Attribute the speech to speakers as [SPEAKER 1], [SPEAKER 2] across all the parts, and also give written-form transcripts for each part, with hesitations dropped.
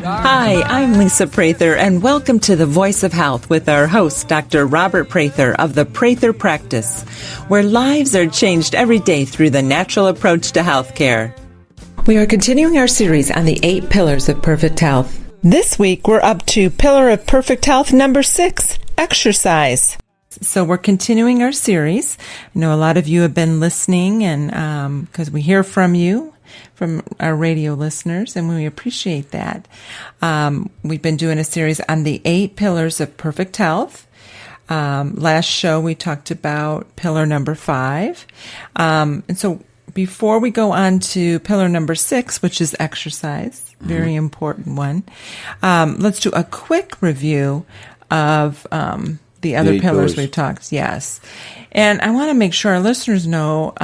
[SPEAKER 1] Hi, I'm Lisa Prather, and welcome to The Voice of Health with our host, Dr. Robert Prather of the Prather Practice, where lives are changed every day through the natural approach to healthcare. We are continuing our series on the 8 pillars of perfect health. This week, we're up to Pillar of Perfect Health number 6, exercise. So we're continuing our series. I know a lot of you have been listening, and because we hear from you, from our radio listeners, and we appreciate that. We've been doing a series on the 8 pillars of perfect health. Last show, we talked about pillar number 5. And so before we go on to pillar number 6, which is exercise, very important one, let's do a quick review of the other pillars we've talked. Yes. And I want to make sure our listeners know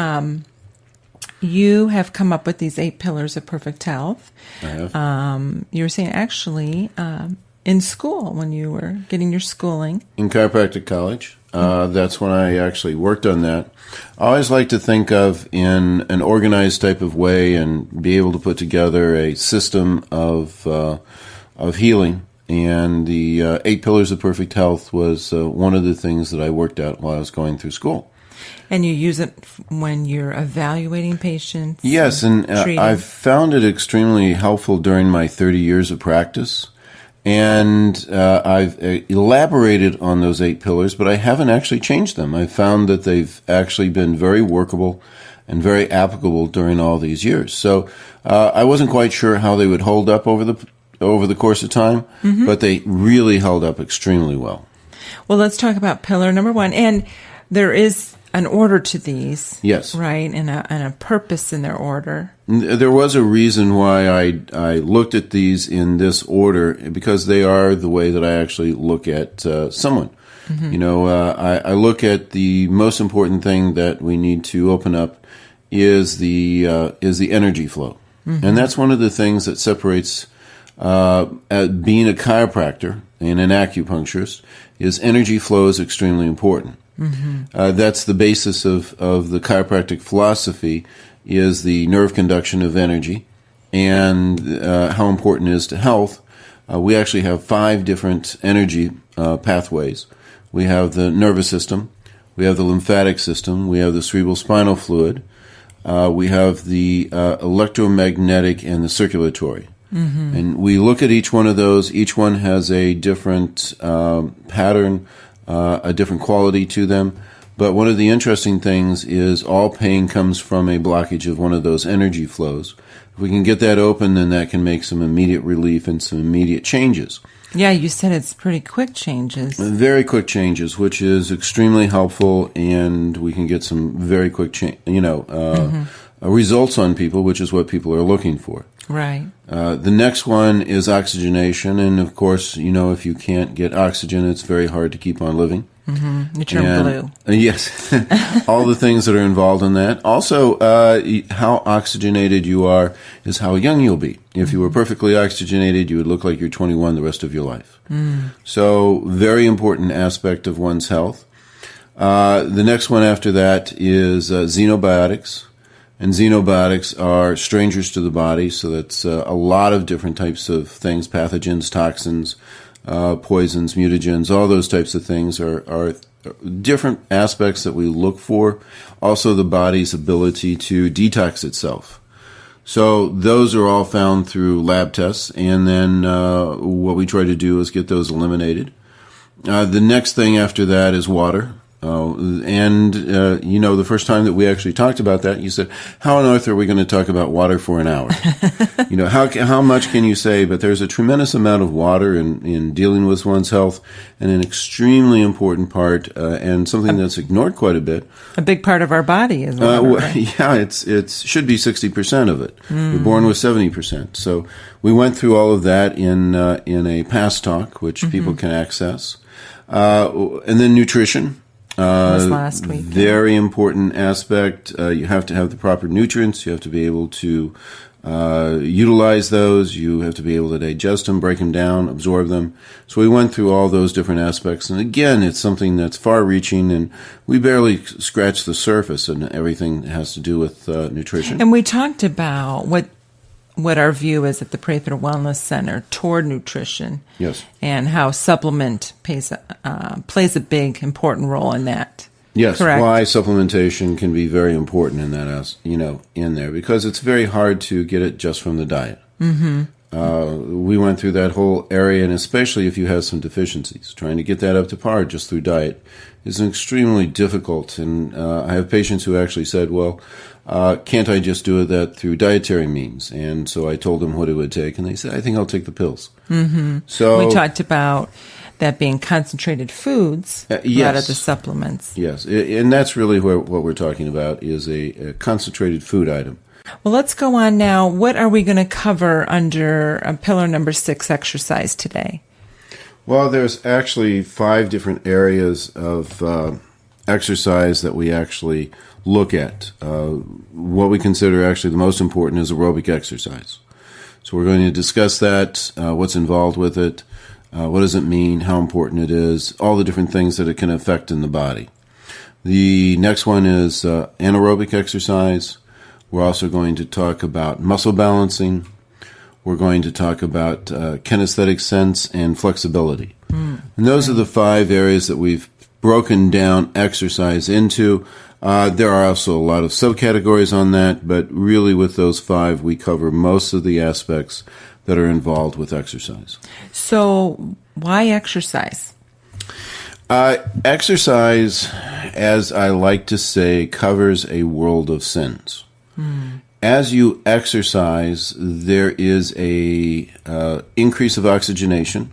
[SPEAKER 1] you have come up with these 8 pillars of perfect health.
[SPEAKER 2] I have.
[SPEAKER 1] You were saying actually in school when you were getting your schooling.
[SPEAKER 2] In chiropractic college. That's when I actually worked on that. I always like to think of in an organized type of way and be able to put together a system of healing. And the 8 pillars of perfect health was one of the things that I worked out while I was going through school.
[SPEAKER 1] And you use it when you're evaluating patients?
[SPEAKER 2] Yes, and I've found it extremely helpful during my 30 years of practice. And I've elaborated on those 8 pillars, but I haven't actually changed them. I found that they've actually been very workable and very applicable during all these years. So I wasn't quite sure how they would hold up over the course of time, but they really held up extremely well.
[SPEAKER 1] Well, let's talk about pillar number 1. And there is an order to these,
[SPEAKER 2] yes,
[SPEAKER 1] right, and a purpose in their order.
[SPEAKER 2] There was a reason why I looked at these in this order, because they are the way that I actually look at someone. You know, I look at the most important thing that we need to open up is the energy flow, and that's one of the things that separates being a chiropractor and an acupuncturist. Is energy flow is extremely important. That's the basis of the chiropractic philosophy, is the nerve conduction of energy and how important it is to health. We actually have 5 different energy pathways. We have the nervous system, we have the lymphatic system, we have the cerebral spinal fluid, we have the electromagnetic and the circulatory. And we look at each one of those. Each one has a different pattern, a different quality to them. But one of the interesting things is all pain comes from a blockage of one of those energy flows. If we can get that open, then that can make some immediate relief and some immediate changes.
[SPEAKER 1] Yeah, you said it's pretty quick changes.
[SPEAKER 2] Very quick changes, which is extremely helpful, and we can get some very quick results on people, which is what people are looking for.
[SPEAKER 1] Right.
[SPEAKER 2] The next one is oxygenation, and of course, you know, if you can't get oxygen, it's very hard to keep on living.
[SPEAKER 1] You turn blue.
[SPEAKER 2] Yes, all the things that are involved in that. Also, how oxygenated you are is how young you'll be. If you were perfectly oxygenated, you would look like you're 21 the rest of your life. So, very important aspect of one's health. The next one after that is xenobiotics. And xenobiotics are strangers to the body, so that's a lot of different types of things, pathogens, toxins, poisons, mutagens, all those types of things are different aspects that we look for. Also, the body's ability to detox itself. So those are all found through lab tests, and then what we try to do is get those eliminated. The next thing after that is water. The first time that we actually talked about that, you said, how on earth are we going to talk about water for an hour? How much can you say? But there's a tremendous amount of water in dealing with one's health, and an extremely important part, and something that's ignored quite a bit.
[SPEAKER 1] A big part of our body is water, right?
[SPEAKER 2] Yeah, it should be 60% of it. We're born with 70%. So we went through all of that in a past talk, which people can access. And then nutrition.
[SPEAKER 1] Last week.
[SPEAKER 2] Very important aspect. You have to have the proper nutrients. You have to be able to utilize those. You have to be able to digest them, break them down, absorb them. So we went through all those different aspects. And again, it's something that's far-reaching, and we barely scratched the surface and everything that has to do with nutrition.
[SPEAKER 1] And we talked about what what our view is at the Prather Wellness Center toward nutrition.
[SPEAKER 2] Yes.
[SPEAKER 1] And how supplement plays a big, important role in that.
[SPEAKER 2] Yes.
[SPEAKER 1] Correct?
[SPEAKER 2] Why supplementation can be very important in that, in there, because it's very hard to get it just from the diet. Mm-hmm. We went through that whole area, and especially if you have some deficiencies, trying to get that up to par just through diet is extremely difficult. And I have patients who actually said, well, can't I just do that through dietary means? And so I told them what it would take, and they said, I think I'll take the pills. Mm-hmm. So
[SPEAKER 1] we talked about that being concentrated foods
[SPEAKER 2] yes.
[SPEAKER 1] out of the supplements.
[SPEAKER 2] Yes, and that's really what we're talking about is a concentrated food item.
[SPEAKER 1] Well, let's go on now. What are we going to cover under pillar number 6, exercise, today?
[SPEAKER 2] Well, there's actually 5 different areas of exercise that we actually look at. What we consider actually the most important is aerobic exercise. So we're going to discuss that, what's involved with it, what does it mean, how important it is, all the different things that it can affect in the body. The next one is anaerobic exercise. We're also going to talk about muscle balancing. We're going to talk about kinesthetic sense and flexibility. And those are the 5 areas that we've broken down exercise into. There are also a lot of subcategories on that, but really with those 5, we cover most of the aspects that are involved with exercise. So
[SPEAKER 1] why exercise?
[SPEAKER 2] Exercise, as I like to say, covers a world of sins. As you exercise, there is a increase of oxygenation.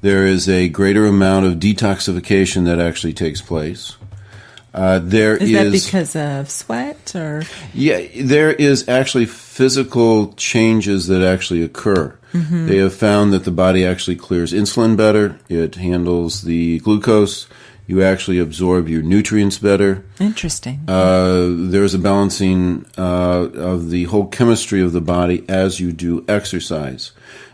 [SPEAKER 2] There is a greater amount of detoxification that actually takes place. Is
[SPEAKER 1] that because of sweat or?
[SPEAKER 2] Yeah, there is actually physical changes that actually occur. Mm-hmm. They have found that the body actually clears insulin better. It handles the glucose. You actually absorb your nutrients better.
[SPEAKER 1] Interesting.
[SPEAKER 2] There's a balancing of the whole chemistry of the body as you do exercise.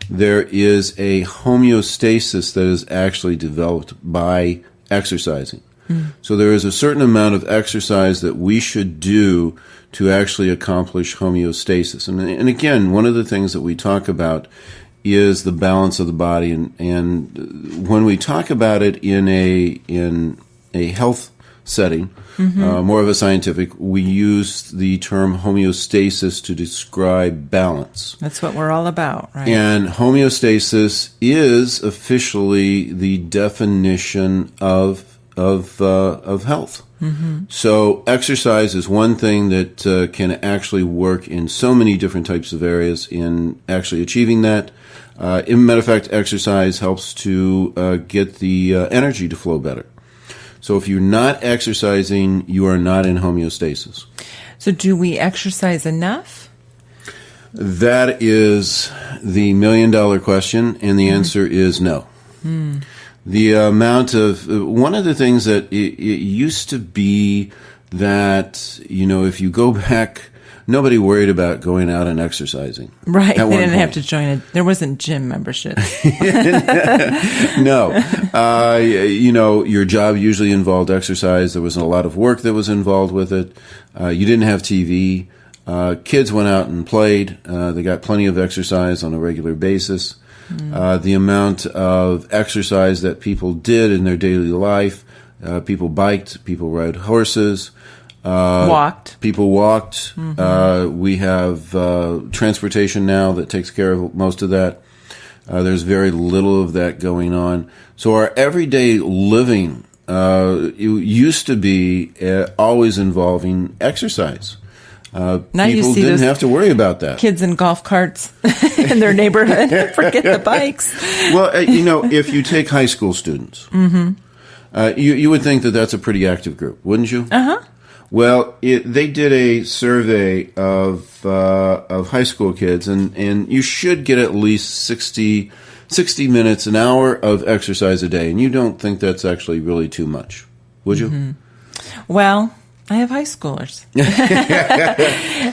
[SPEAKER 2] There is a homeostasis that is actually developed by exercising. So there is a certain amount of exercise that we should do to actually accomplish homeostasis. And again, one of the things that we talk about is the balance of the body. And when we talk about it in a health setting, more of a scientific, we use the term homeostasis to describe balance.
[SPEAKER 1] That's what we're all about, right?
[SPEAKER 2] And homeostasis is officially the definition of health. Mm-hmm. So exercise is one thing that can actually work in so many different types of areas in actually achieving that. In matter of fact, exercise helps to get the energy to flow better. So if you're not exercising, you are not in homeostasis.
[SPEAKER 1] So do we exercise enough?
[SPEAKER 2] That is the $1,000,000 question, and the answer is no. The amount of one of the things that it used to be that, if you go back, nobody worried about going out and exercising.
[SPEAKER 1] Right. They didn't have to join there wasn't gym membership.
[SPEAKER 2] No. Your job usually involved exercise. There was a lot of work that was involved with it. You didn't have TV. Kids went out and played. They got plenty of exercise on a regular basis. The amount of exercise that people did in their daily life, people biked, people rode horses,
[SPEAKER 1] walked.
[SPEAKER 2] People walked. We have transportation now that takes care of most of that. There's very little of that going on. So our everyday living used to be always involving exercise.
[SPEAKER 1] Now
[SPEAKER 2] people didn't have to worry about that.
[SPEAKER 1] Kids in golf carts in their neighborhood. Forget the bikes.
[SPEAKER 2] Well, if you take high school students, you would think that that's a pretty active group, wouldn't you?
[SPEAKER 1] Uh-huh.
[SPEAKER 2] Well, they did a survey of high school kids, and you should get at least 60 minutes, an hour of exercise a day, and you don't think that's actually really too much, would you?
[SPEAKER 1] Well, I have high schoolers.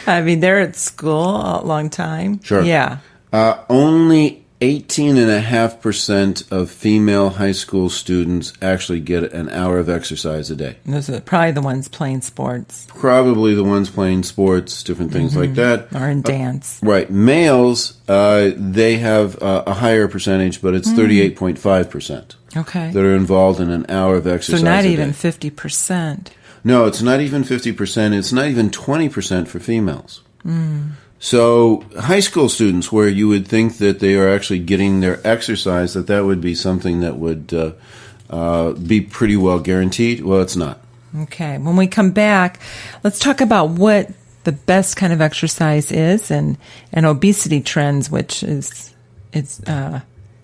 [SPEAKER 1] I mean, they're at school a long time.
[SPEAKER 2] Sure.
[SPEAKER 1] Yeah.
[SPEAKER 2] Only 18.5% of female high school students actually get an hour of exercise a day.
[SPEAKER 1] Those are probably the ones playing sports.
[SPEAKER 2] Probably the ones playing sports, different things like that.
[SPEAKER 1] Or in dance.
[SPEAKER 2] Right. Males, they have a higher percentage, but it's 38.5%.
[SPEAKER 1] Okay.
[SPEAKER 2] That are involved in an hour of exercise
[SPEAKER 1] So not
[SPEAKER 2] a day.
[SPEAKER 1] even 50%.
[SPEAKER 2] No, it's not even 50%. It's not even 20% for females. So high school students, where you would think that they are actually getting their exercise, that would be something that would be pretty well guaranteed. Well, it's not.
[SPEAKER 1] Okay. When we come back, let's talk about what the best kind of exercise is and obesity trends, which is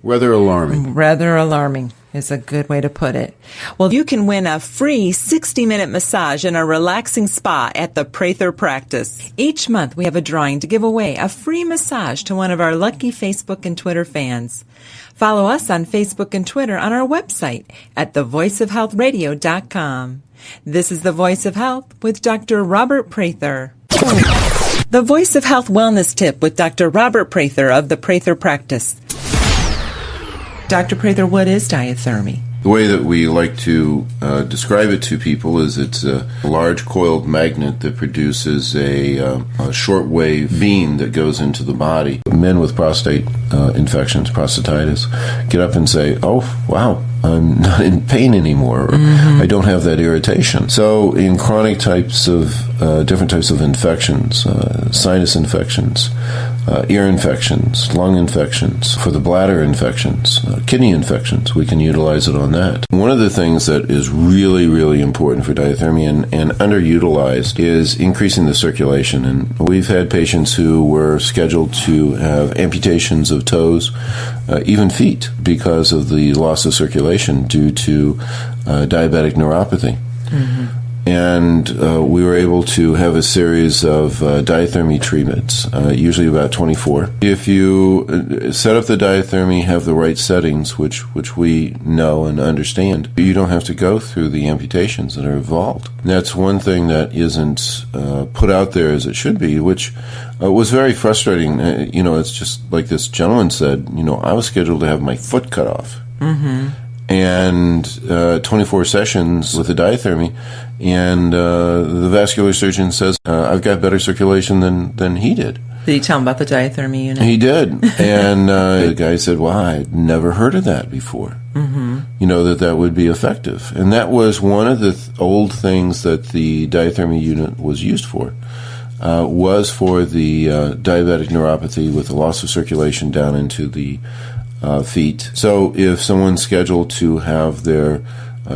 [SPEAKER 2] Rather alarming.
[SPEAKER 1] Rather alarming is a good way to put it. Well, you can win a free 60-minute massage in a relaxing spa at the Prather practice. Each month, we have a drawing to give away a free massage to one of our lucky Facebook and Twitter fans. Follow us on Facebook and Twitter on our website at thevoiceofhealthradio.com. This is The Voice of Health with Dr. Robert Prather. The Voice of Health Wellness Tip with Dr. Robert Prather of the Prather practice. Dr. Prather, what is diathermy?
[SPEAKER 2] The way that we like to describe it to people is it's a large coiled magnet that produces a shortwave beam that goes into the body. Men with prostate infections, prostatitis, get up and say, oh, wow, I'm not in pain anymore, or I don't have that irritation. So in chronic types of, different types of infections, sinus infections, ear infections, lung infections, for the bladder infections, kidney infections, we can utilize it on that. One of the things that is really, really important for diathermy and underutilized is increasing the circulation. And we've had patients who were scheduled to have amputations of toes, even feet, because of the loss of circulation due to diabetic neuropathy. And we were able to have a series of diathermy treatments, usually about 24. If you set up the diathermy, have the right settings, which we know and understand, you don't have to go through the amputations that are involved. And that's one thing that isn't put out there as it should be, which was very frustrating. It's just like this gentleman said, I was scheduled to have my foot cut off. And 24 sessions with the diathermy, and the vascular surgeon says, I've got better circulation than he did.
[SPEAKER 1] Did he tell him about the diathermy unit?
[SPEAKER 2] He did. And the guy said, well, I'd never heard of that before. That would be effective. And that was one of the old things that the diathermy unit was used for. Was for the diabetic neuropathy with the loss of circulation down into the feet. So if someone's scheduled to have their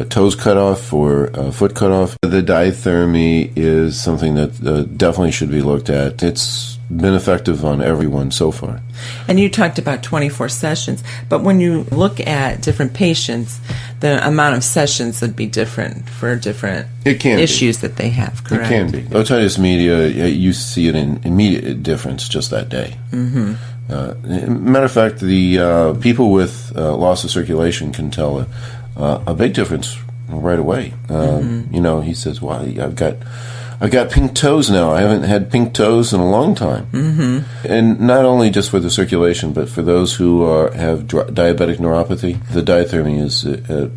[SPEAKER 2] toes cut off or foot cut off, the diathermy is something that definitely should be looked at. It's been effective on everyone so far.
[SPEAKER 1] And you talked about 24 sessions, but when you look at different patients, the amount of sessions would be different for different issues that they have, correct?
[SPEAKER 2] It can be. Otitis media, you see it in immediate difference just that day. Matter of fact, the people with loss of circulation can tell a big difference right away. He says, "Wow, I've got pink toes now. I haven't had pink toes in a long time." And not only just for the circulation, but for those who have diabetic neuropathy, the diathermy is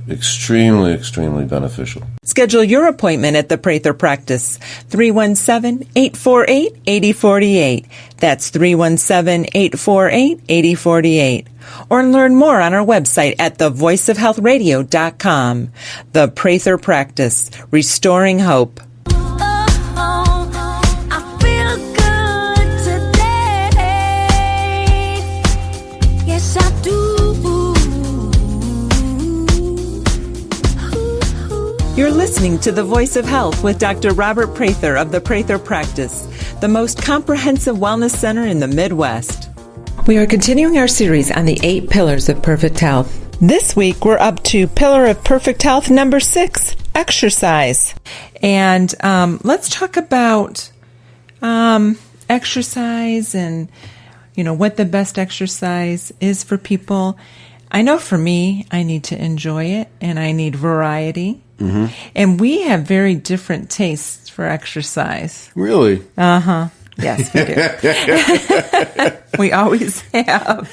[SPEAKER 2] extremely, extremely beneficial.
[SPEAKER 1] Schedule your appointment at the Prather practice, 317-848-8048. That's 317-848-8048. Or learn more on our website at thevoiceofhealthradio.com. The Prather practice, restoring hope. You're listening to The Voice of Health with Dr. Robert Prather of the Prather Practice, the most comprehensive wellness center in the Midwest. We are continuing our series on the 8 pillars of perfect health. This week, we're up to pillar of perfect health number 6, exercise. And let's talk about exercise and, what the best exercise is for people. I know for me, I need to enjoy it and I need variety. And we have very different tastes for exercise.
[SPEAKER 2] Really?
[SPEAKER 1] Yes, we do. We always have.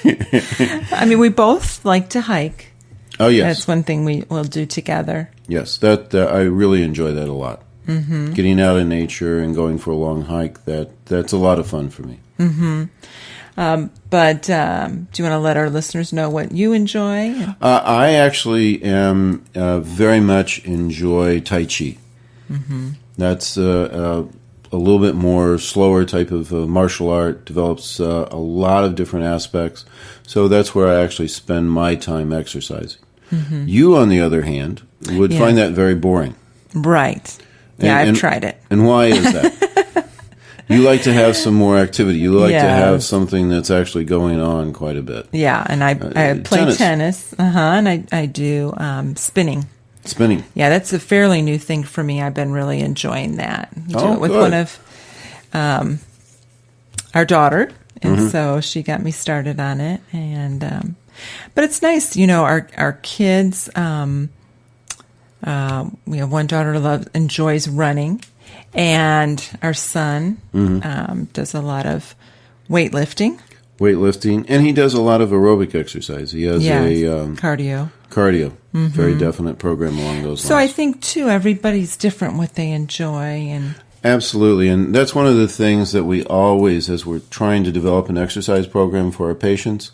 [SPEAKER 1] I mean, we both like to hike.
[SPEAKER 2] Oh, yes.
[SPEAKER 1] That's one thing we will do together.
[SPEAKER 2] Yes, that I really enjoy that a lot. Mm-hmm. Getting out in nature and going for a long hike, that's a lot of fun for me.
[SPEAKER 1] Mm-hmm. But do you want to let our listeners know what you enjoy?
[SPEAKER 2] I actually am very much enjoy Tai Chi. Mm-hmm. That's a little bit more slower type of martial art, develops a lot of different aspects. So that's where I actually spend my time exercising. Mm-hmm. You, on the other hand, would find that very boring.
[SPEAKER 1] Right. Yeah, I've tried it.
[SPEAKER 2] And why is that? You like to have some more activity. You like to have something that's actually going on quite a bit.
[SPEAKER 1] Yeah, and I play tennis. And I do spinning.
[SPEAKER 2] Spinning.
[SPEAKER 1] Yeah, that's a fairly new thing for me. I've been really enjoying that. Do it with one of our daughter, and so she got me started on it. And but it's nice, our kids. We have one daughter enjoys running, and our son does a lot of weightlifting.
[SPEAKER 2] And he does a lot of aerobic exercise. He has
[SPEAKER 1] cardio.
[SPEAKER 2] Very definite program along those lines.
[SPEAKER 1] So I think, too, everybody's different what they enjoy. And
[SPEAKER 2] absolutely. And that's one of the things that we always, as we're trying to develop an exercise program for our patients,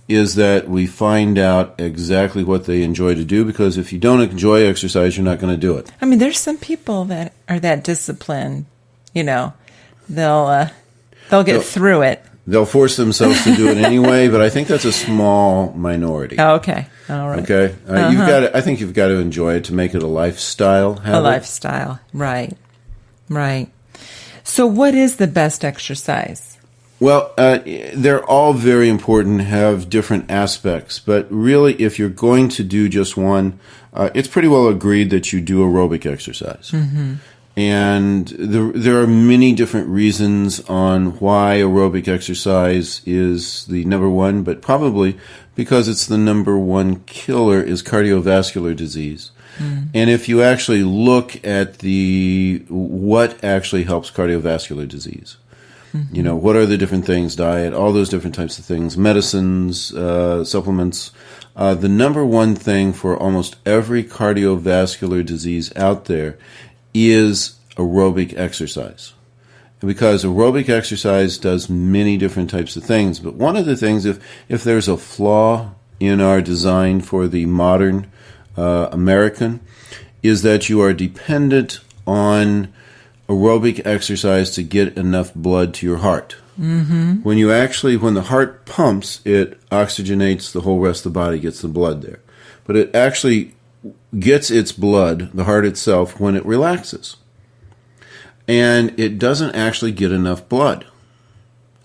[SPEAKER 2] is that we find out exactly what they enjoy to do, because if you don't enjoy exercise, you're not going to do it.
[SPEAKER 1] I mean, there's some people that are that disciplined, they'll get through it.
[SPEAKER 2] They'll force themselves to do it anyway, but I think that's a small minority.
[SPEAKER 1] Oh, okay. All right.
[SPEAKER 2] Okay. I think you've got to enjoy it to make it a lifestyle habit.
[SPEAKER 1] A lifestyle. Right. So what is the best exercise?
[SPEAKER 2] Well, they're all very important, have different aspects, but really if you're going to do just one, it's pretty well agreed that you do aerobic exercise. Mm-hmm. And there are many different reasons on why aerobic exercise is the number one, but probably because it's the number one killer is cardiovascular disease. Mm. And if you actually look at what actually helps cardiovascular disease, what are the different things, diet, all those different types of things, medicines, supplements. The number one thing for almost every cardiovascular disease out there is aerobic exercise. Because aerobic exercise does many different types of things. But one of the things, if there's a flaw in our design for the modern American, is that you are dependent on aerobic exercise to get enough blood to your heart. Mm-hmm. When the heart pumps, it oxygenates the whole rest of the body, gets the blood there. But it actually gets its blood, the heart itself, when it relaxes. And it doesn't actually get enough blood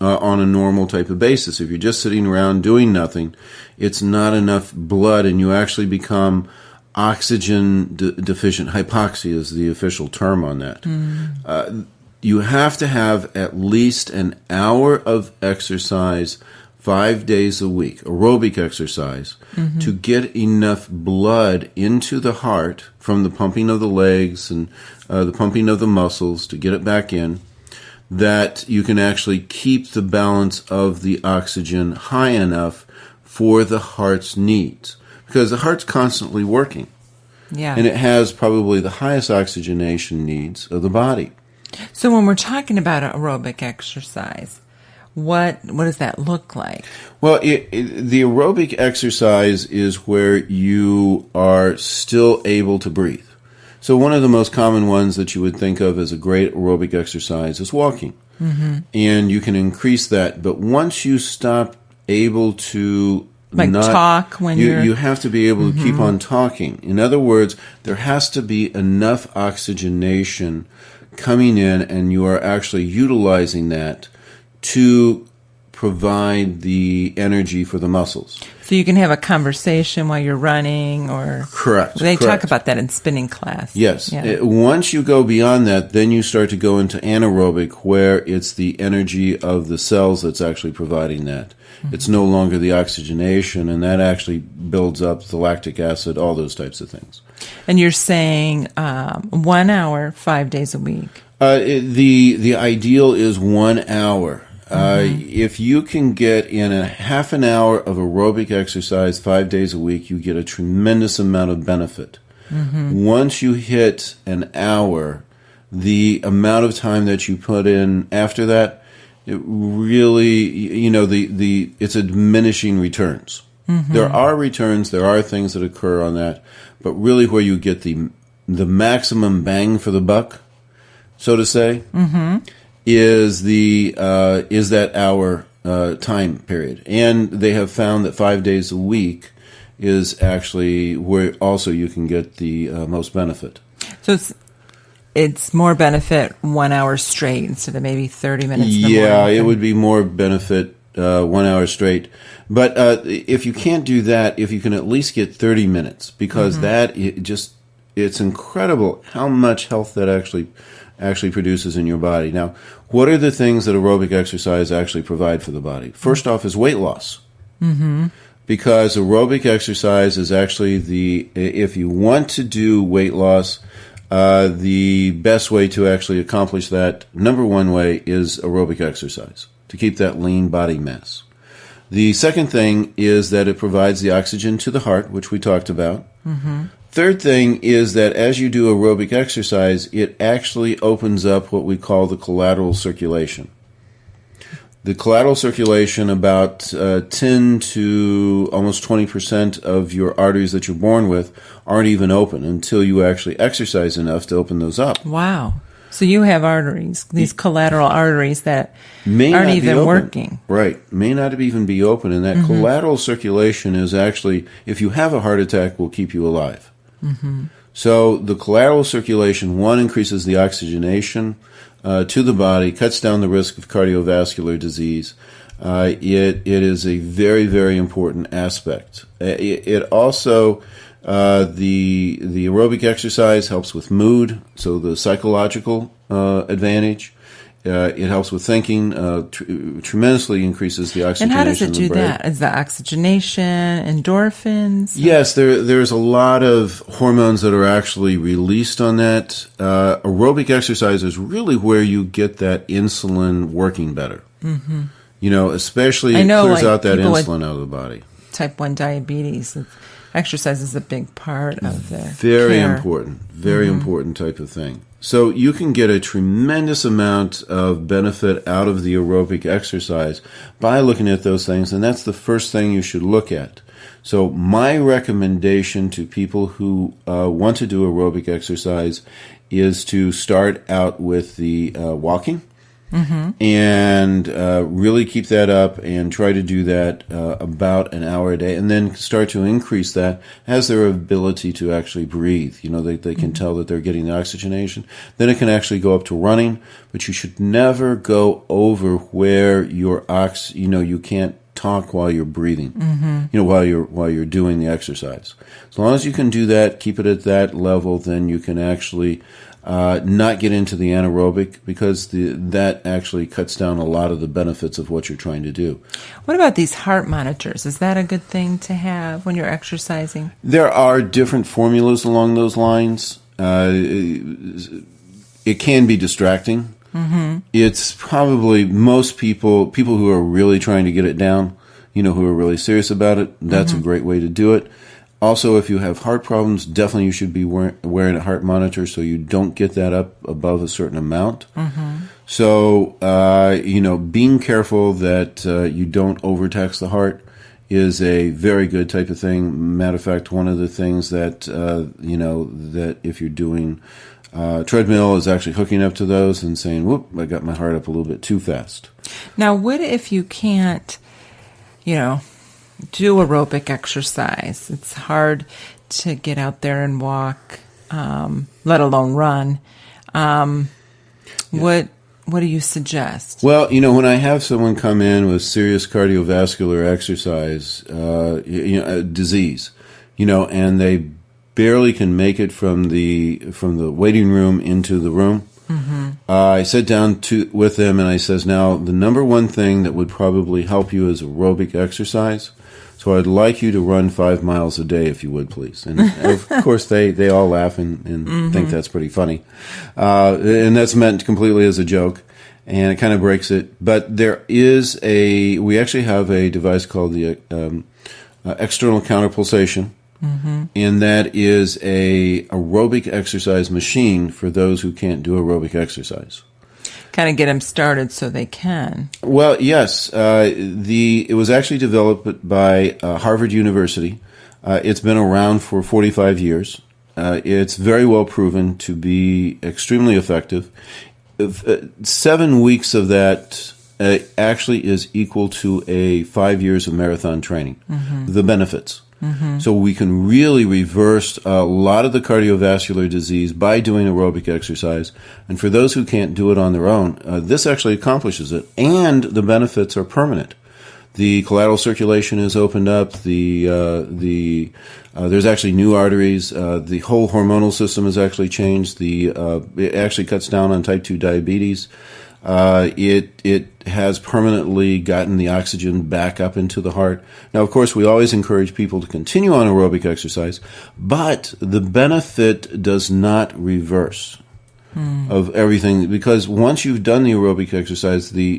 [SPEAKER 2] on a normal type of basis. If you're just sitting around doing nothing, it's not enough blood, and you actually become oxygen deficient. Hypoxia is the official term on that. Mm. You have to have at least an hour of exercise 5 days a week, aerobic exercise, to get enough blood into the heart from the pumping of the legs and the pumping of the muscles to get it back in, that you can actually keep the balance of the oxygen high enough for the heart's needs. Because the heart's constantly working. Yeah. And it has probably the highest oxygenation needs of the body.
[SPEAKER 1] So when we're talking about aerobic exercise, what does that look like?
[SPEAKER 2] Well, the aerobic exercise is where you are still able to breathe. So one of the most common ones that you would think of as a great aerobic exercise is walking. Mm-hmm. And you can increase that. But once you stop able to
[SPEAKER 1] talk when
[SPEAKER 2] you have to be able to keep on talking. In other words, there has to be enough oxygenation coming in, and you are actually utilizing that to provide the energy for the muscles.
[SPEAKER 1] So you can have a conversation while you're running, or
[SPEAKER 2] Correct.
[SPEAKER 1] They
[SPEAKER 2] correct.
[SPEAKER 1] talk about that in spinning class.
[SPEAKER 2] Yes.
[SPEAKER 1] Yeah.
[SPEAKER 2] Once you go beyond that, then you start to go into anaerobic, where it's the energy of the cells that's actually providing that. Mm-hmm. It's no longer the oxygenation, and that actually builds up the lactic acid, all those types of things.
[SPEAKER 1] And you're saying 1 hour, 5 days a week.
[SPEAKER 2] The ideal is 1 hour. If you can get in a half an hour of aerobic exercise 5 days a week, you get a tremendous amount of benefit. Once you hit an hour, the amount of time that you put in after that, it really, it's a diminishing returns. There are returns, there are things that occur on that, but really where you get the maximum bang for the buck, so to say, is that hour time period. And they have found that 5 days a week is actually where also you can get the most benefit. So
[SPEAKER 1] it's more benefit 1 hour straight instead of maybe 30 minutes in the morning.
[SPEAKER 2] Yeah, it would be more benefit 1 hour straight. But if you can't do that, if you can at least get 30 minutes, because it's incredible how much health that actually produces in your body. Now, what are the things that aerobic exercise actually provide for the body? First off is weight loss. Because aerobic exercise is actually if you want to do weight loss, the best way to actually accomplish that, number one way, is aerobic exercise, to keep that lean body mass. The second thing is that it provides the oxygen to the heart, which we talked about. Third thing is that as you do aerobic exercise, it actually opens up what we call the collateral circulation. The collateral circulation, about 10 to almost 20% of your arteries that you're born with aren't even open until you actually exercise enough to open those up.
[SPEAKER 1] Wow. So you have arteries, these collateral arteries that
[SPEAKER 2] may
[SPEAKER 1] aren't
[SPEAKER 2] not
[SPEAKER 1] even
[SPEAKER 2] be open.
[SPEAKER 1] working.
[SPEAKER 2] Right. May not even be open. And that collateral circulation is actually, if you have a heart attack, will keep you alive. So the collateral circulation, one, increases the oxygenation to the body, cuts down the risk of cardiovascular disease. It is a very, very important aspect. It also, the aerobic exercise helps with mood, so the psychological advantage. It helps with thinking, tremendously increases the oxygenation.
[SPEAKER 1] And how does it do
[SPEAKER 2] in the brain.
[SPEAKER 1] that? Is the oxygenation, endorphins?
[SPEAKER 2] Yes, there's a lot of hormones that are actually released on that. Aerobic exercise is really where you get that insulin working better. Especially it clears out that insulin out of the body.
[SPEAKER 1] Type 1 diabetes. Exercise is a big part of the
[SPEAKER 2] Very
[SPEAKER 1] care.
[SPEAKER 2] important. Very important type of thing. So you can get a tremendous amount of benefit out of the aerobic exercise by looking at those things, and that's the first thing you should look at. So my recommendation to people who want to do aerobic exercise is to start out with the walking and really keep that up and try to do that about an hour a day, and then start to increase that as their ability to actually breathe. They can tell that they're getting the oxygenation. Then it can actually go up to running, but you should never go over where your you can't talk while you're breathing, while you're doing the exercise. As long as you can do that, keep it at that level, then you can actually not get into the anaerobic, because that actually cuts down a lot of the benefits of what you're trying to do.
[SPEAKER 1] What about these heart monitors? Is that a good thing to have when you're exercising?
[SPEAKER 2] There are different formulas along those lines. It can be distracting. It's probably most people who are really trying to get it down, who are really serious about it, that's a great way to do it. Also, if you have heart problems, definitely you should be wearing a heart monitor so you don't get that up above a certain amount. So, being careful that you don't overtax the heart is a very good type of thing. Matter of fact, one of the things that, that if you're doing treadmill is actually hooking up to those and saying, whoop, I got my heart up a little bit too fast.
[SPEAKER 1] Now, what if you can't, do aerobic exercise? It's hard to get out there and walk, let alone run. What what do you suggest?
[SPEAKER 2] Well, when I have someone come in with serious cardiovascular exercise, disease, and they barely can make it from the waiting room into the room, I sit down with them and I says, now the number one thing that would probably help you is aerobic exercise. So I'd like you to run 5 miles a day, if you would, please. And of course, they all laugh and think that's pretty funny. And that's meant completely as a joke, and it kind of breaks it. But we actually have a device called the external counterpulsation, and that is a aerobic exercise machine for those who can't do aerobic exercise.
[SPEAKER 1] Kind of get them started so they can.
[SPEAKER 2] Well, yes. It was actually developed by Harvard University. It's been around for 45 years. It's very well proven to be extremely effective. 7 weeks of that actually is equal to 5 years of marathon training. The benefits. So we can really reverse a lot of the cardiovascular disease by doing aerobic exercise. And for those who can't do it on their own, this actually accomplishes it. And the benefits are permanent. The collateral circulation is opened up. There's actually new arteries. The whole hormonal system is actually changed. It actually cuts down on type 2 diabetes. It has permanently gotten the oxygen back up into the heart. Now, of course, we always encourage people to continue on aerobic exercise, but the benefit does not reverse of everything, because once you've done the aerobic exercise, the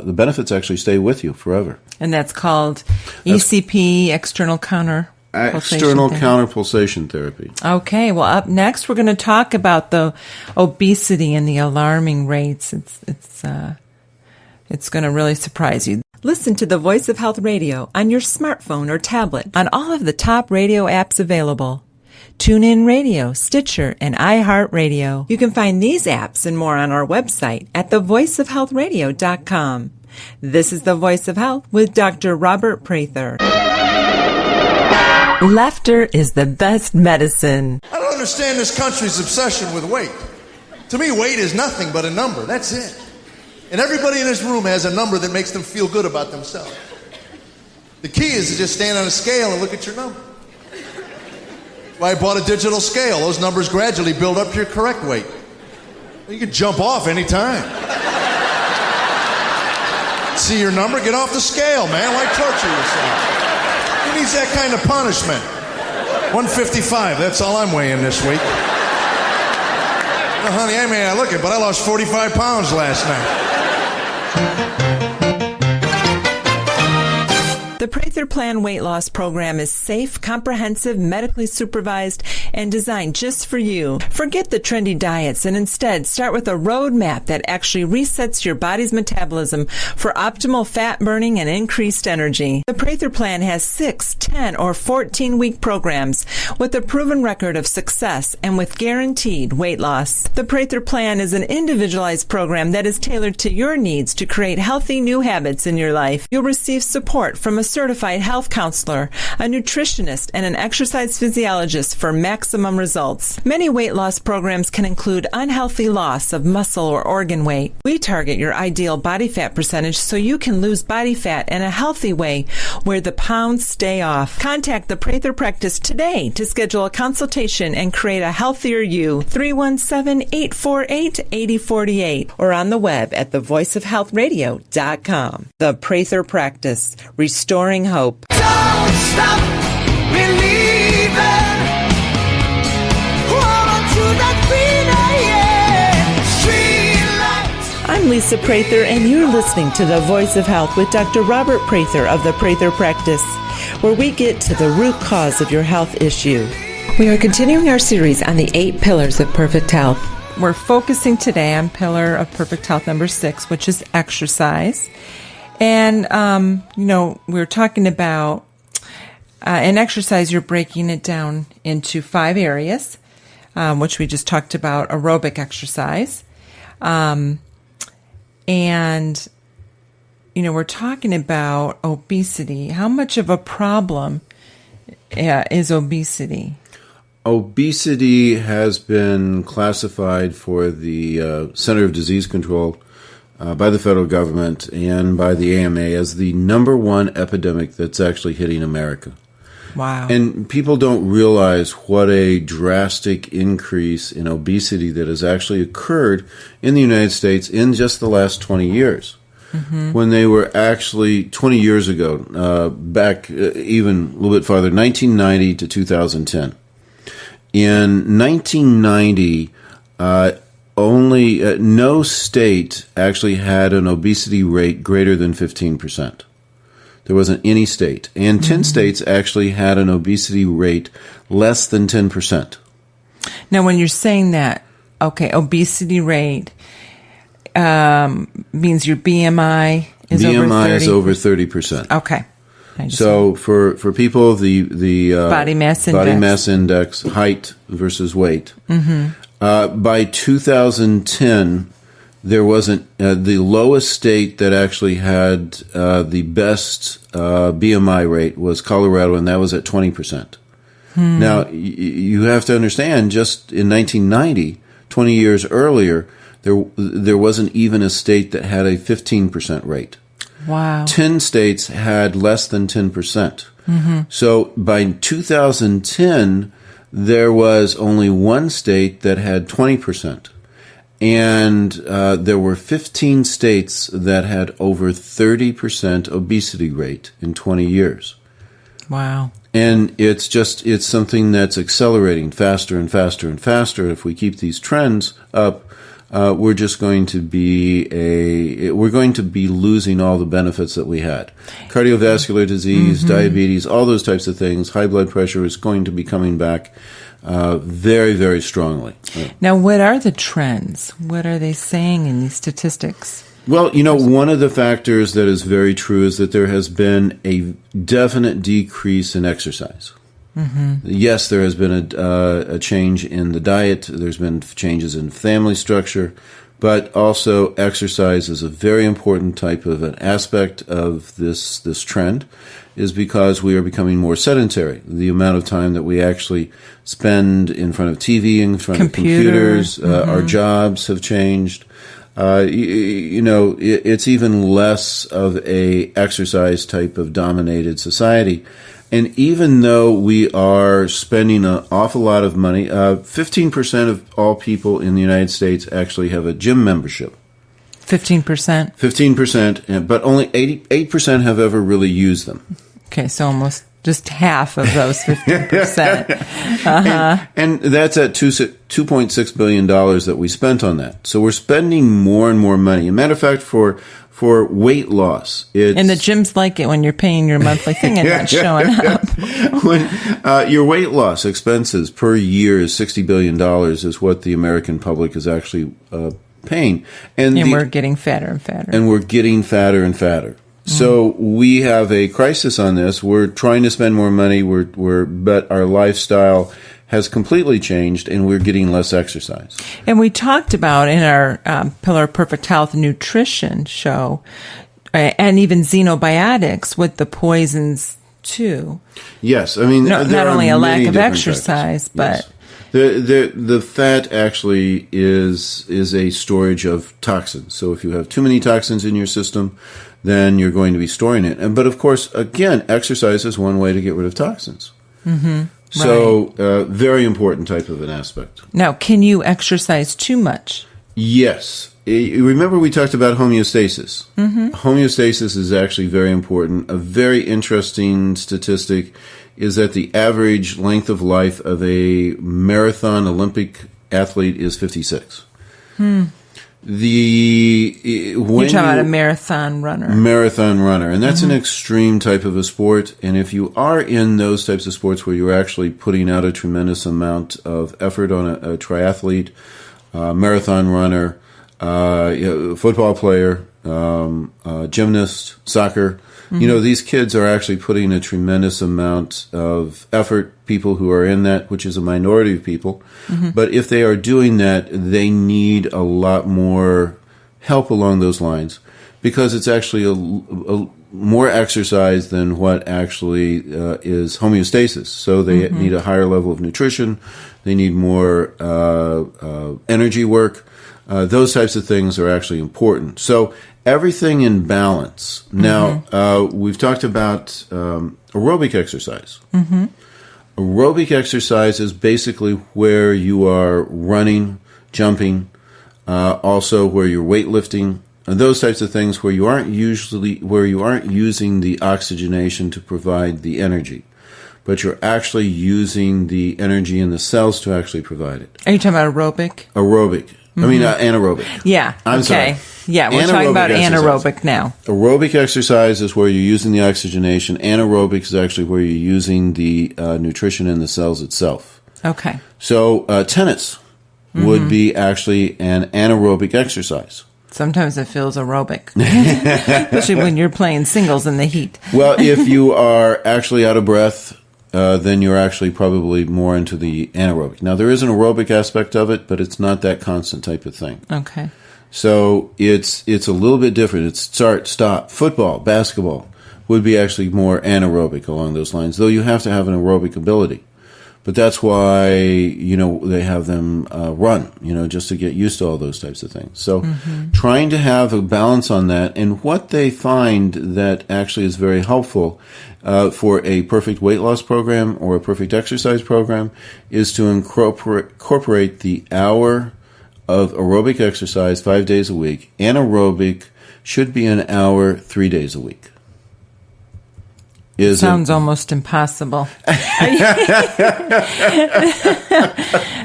[SPEAKER 2] benefits actually stay with you forever.
[SPEAKER 1] And that's called ECP, external counterpulsation
[SPEAKER 2] therapy.
[SPEAKER 1] Okay, well, up next we're going to talk about the obesity and the alarming rates. It's going to really surprise you. Listen to the Voice of Health Radio on your smartphone or tablet on all of the top radio apps available. TuneIn Radio, Stitcher, and iHeartRadio. You can find these apps and more on our website at thevoiceofhealthradio.com. This is The Voice of Health with Dr. Robert Prather. Laughter is the best medicine.
[SPEAKER 3] I don't understand this country's obsession with weight. To me, weight is nothing but a number. That's it. And everybody in this room has a number that makes them feel good about themselves. The key is to just stand on a scale and look at your number. Well, I bought a digital scale. Those numbers gradually build up to your correct weight. You can jump off anytime. See your number? Get off the scale, man. Why torture yourself? Who needs that kind of punishment? 155, that's all I'm weighing this week. Well, honey, I may not look it, but I lost 45 pounds last night.
[SPEAKER 1] The Prather Plan weight loss program is safe, comprehensive, medically supervised, and designed just for you. Forget the trendy diets and instead start with a roadmap that actually resets your body's metabolism for optimal fat burning and increased energy. The Prather Plan has 6, 10, or 14-week programs with a proven record of success and with guaranteed weight loss. The Prather Plan is an individualized program that is tailored to your needs to create healthy new habits in your life. You'll receive support from a certified health counselor, a nutritionist, and an exercise physiologist for maximum results. Many weight loss programs can include unhealthy loss of muscle or organ weight. We target your ideal body fat percentage so you can lose body fat in a healthy way where the pounds stay off. Contact the Prather Practice today to schedule a consultation and create a healthier you. 317-848-8048 or on the web at thevoiceofhealthradio.com. The Prather Practice, restoring hope.
[SPEAKER 4] Don't stop believing. Hold on to that green,
[SPEAKER 1] I'm Lisa Prather, and you're listening to The Voice of Health with Dr. Robert Prather of the Prather Practice, where we get to the root cause of your health issue. We are continuing our series on the 8 pillars of perfect health. We're focusing today on pillar of perfect health number 6, which is exercise. And, we're talking about, in exercise, you're breaking it down into 5 areas, which we just talked about, aerobic exercise. And, we're talking about obesity. How much of a problem is obesity?
[SPEAKER 2] Obesity has been classified for the Center of Disease Control by the federal government and by the AMA as the number one epidemic that's actually hitting America.
[SPEAKER 1] Wow.
[SPEAKER 2] And people don't realize what a drastic increase in obesity that has actually occurred in the United States in just the last 20 years. Mm-hmm. When they were actually 20 years ago, back even a little bit farther, 1990 to 2010. In 1990, only no state actually had an obesity rate greater than 15%. There wasn't any state. And 10 states actually had an obesity rate less than 10%.
[SPEAKER 1] Now, when you're saying that, okay, obesity rate means your BMI is over 30?
[SPEAKER 2] BMI is over 30%.
[SPEAKER 1] Okay.
[SPEAKER 2] So for people, the
[SPEAKER 1] body mass
[SPEAKER 2] index, height versus weight. Mm-hmm. By 2010, there wasn't the lowest state that actually had the best BMI rate was Colorado, and that was at 20%. Now you have to understand, just in 1990, 20 years earlier, there wasn't even a state that had a 15% rate.
[SPEAKER 1] Wow.
[SPEAKER 2] 10 states had less than 10%. Mm-hmm. So by 2010, there was only one state that had 20%. And there were 15 states that had over 30% obesity rate in 20 years.
[SPEAKER 1] Wow.
[SPEAKER 2] And it's something that's accelerating faster and faster and faster. If we keep these trends up, we're just going to be losing all the benefits that we had. Cardiovascular disease, diabetes, all those types of things, high blood pressure is going to be coming back very, very strongly.
[SPEAKER 1] Now, what are the trends? What are they saying in these statistics?
[SPEAKER 2] Well, one of the factors that is very true is that there has been a definite decrease in exercise. Mm-hmm. Yes, there has been a change in the diet. There's been changes in family structure, but also exercise is a very important type of an aspect of this trend, is because we are becoming more sedentary. The amount of time that we actually spend in front of TV, in front of computers, our jobs have changed. It's even less of a exercise type of dominated society. And even though we are spending an awful lot of money, 15% of all people in the United States actually have a gym membership.
[SPEAKER 1] 15%?
[SPEAKER 2] 15%, but only 88% have ever really used them.
[SPEAKER 1] Okay, so almost just half of those 15%.
[SPEAKER 2] And that's at $2.6 billion that we spent on that. So we're spending more and more money. As a matter of fact, for weight loss,
[SPEAKER 1] and the gyms like it when you're paying your monthly thing and not showing up.
[SPEAKER 2] When your weight loss expenses per year is $60 billion is what the American public is actually paying. And
[SPEAKER 1] we're getting fatter and fatter.
[SPEAKER 2] And we're getting fatter and fatter. So we have a crisis on this. We're trying to spend more money, but our lifestyle has completely changed, and we're getting less exercise.
[SPEAKER 1] And we talked about in our Pillar of Perfect Health nutrition show, and even xenobiotics with the poisons too.
[SPEAKER 2] Yes, I mean
[SPEAKER 1] not only a lack of exercise, but
[SPEAKER 2] the fat actually is a storage of toxins. So if you have too many toxins in your system, then you're going to be storing it. But of course, again, exercise is one way to get rid of toxins. Mm-hmm. So, very important type of an aspect.
[SPEAKER 1] Now, can you exercise too much?
[SPEAKER 2] Yes. Remember we talked about homeostasis. Mm-hmm. Homeostasis is actually very important. A very interesting statistic is that the average length of life of a marathon Olympic athlete is 56. You're talking about a
[SPEAKER 1] marathon runner.
[SPEAKER 2] And that's an extreme type of a sport. And if you are in those types of sports where you're actually putting out a tremendous amount of effort on a triathlete, marathon runner, football player, gymnast, soccer, these kids are actually putting a tremendous amount of effort, people who are in that, which is a minority of people. But if they are doing that, they need a lot more help along those lines, because it's actually more exercise than what actually is homeostasis. So they need a higher level of nutrition. They need more energy work. Those types of things are actually important. So everything in balance. Now, we've talked about aerobic exercise. Aerobic exercise is basically where you are running, jumping, also where you're weightlifting, and those types of things where you aren't using the oxygenation to provide the energy, but you're actually using the energy in the cells to actually provide it.
[SPEAKER 1] Are you talking about aerobic?
[SPEAKER 2] Aerobic. I mean, anaerobic.
[SPEAKER 1] Yeah.
[SPEAKER 2] I'm sorry.
[SPEAKER 1] Yeah, we're talking about anaerobic now.
[SPEAKER 2] Aerobic exercise is where you're using the oxygenation. Anaerobic is actually where you're using the nutrition in the cells itself.
[SPEAKER 1] Okay.
[SPEAKER 2] So tennis would be actually an anaerobic exercise.
[SPEAKER 1] Sometimes it feels aerobic, especially when you're playing singles in the heat.
[SPEAKER 2] Well, if you are actually out of breath, then you're actually probably more into the anaerobic. Now, there is an aerobic aspect of it, but it's not that constant type of thing.
[SPEAKER 1] Okay.
[SPEAKER 2] So it's a little bit different. It's start, stop. Football, basketball would be actually more anaerobic along those lines, though you have to have an aerobic ability. But that's why, they have them run, just to get used to all those types of things. So trying to have a balance on that. And what they find that actually is very helpful for a perfect weight loss program or a perfect exercise program is to incorporate the hour of aerobic exercise 5 days a week. Anaerobic should be an hour 3 days a week.
[SPEAKER 1] Sounds almost impossible.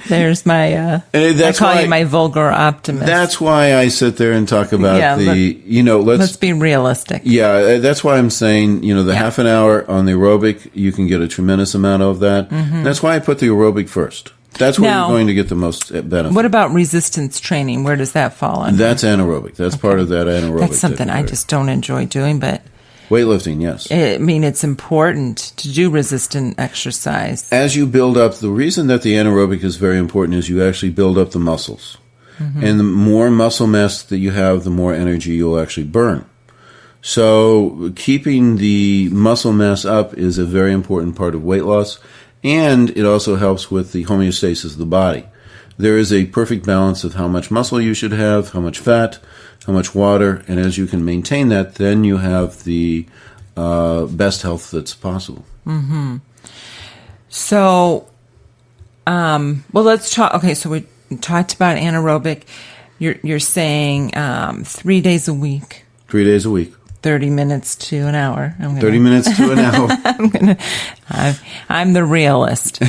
[SPEAKER 1] There's my, I call you my vulgar optimist.
[SPEAKER 2] That's why I sit there and talk about
[SPEAKER 1] let's be realistic.
[SPEAKER 2] Yeah, that's why I'm saying, the half an hour on the aerobic, you can get a tremendous amount of that. That's why I put the aerobic first. That's where you're going to get the most benefit.
[SPEAKER 1] What about resistance training? Where does that fall under?
[SPEAKER 2] That's anaerobic. That's part of that anaerobic.
[SPEAKER 1] That's something I just don't enjoy doing, but...
[SPEAKER 2] Weightlifting, yes.
[SPEAKER 1] I mean, it's important to do resistant exercise.
[SPEAKER 2] As you build up, the reason that the anaerobic is very important is you actually build up the muscles. And the more muscle mass that you have, the more energy you'll actually burn. So keeping the muscle mass up is a very important part of weight loss, and it also helps with the homeostasis of the body. There is a perfect balance of how much muscle you should have, how much fat, how much water, and as you can maintain that, then you have the best health that's possible.
[SPEAKER 1] So, let's talk. Okay, so we talked about anaerobic. You're saying 3 days a week.
[SPEAKER 2] 3 days a week.
[SPEAKER 1] 30 minutes to an hour.
[SPEAKER 2] 30 minutes to an hour.
[SPEAKER 1] I'm the realist.